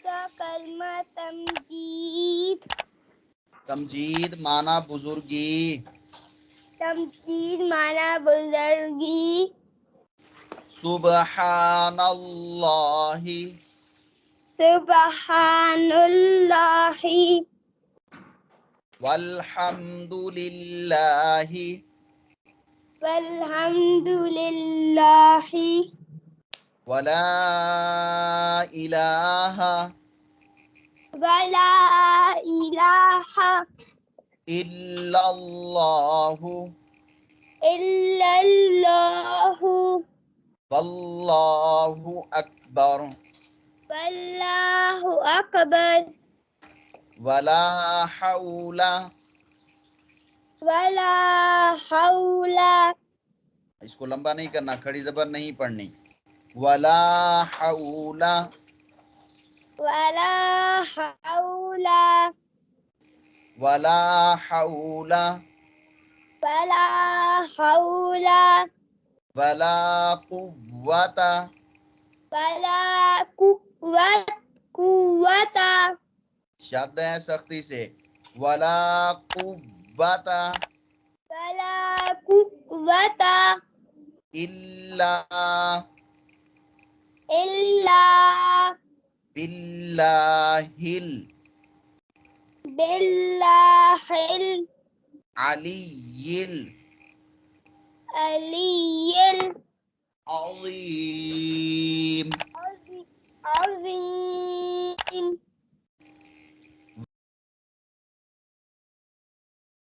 इसका कलमा तमजीद। तमजीद माना बुजुर्गी। तमजीद माना बुजुर्गी। सुबहानल्लाहि। सुबहानल्लाहि वल्हम्दुलिल्लाहि। वल्हम्दुलिल्लाहि वला इलाहा वला इलाहा इल्लल्लाहु इल्लल्लाहु वल्लाहु अकबर। वल्लाहु अकबर। वला हौला। वला हौला। इसको लंबा नहीं करना, खड़ी जबर नहीं पढ़नी। वला हौला। वला हौला। वला हौला। वला हौला। वला कुव्वता। वला कुव्वता। शब्द है सख्ती से। वला कुव्वता वला कुव्वता इल्ला इल्ला बिल्लाहिल बिल्लाहिल अलिय्यिल अलिय्यिल अज़ीम। अज़ीम।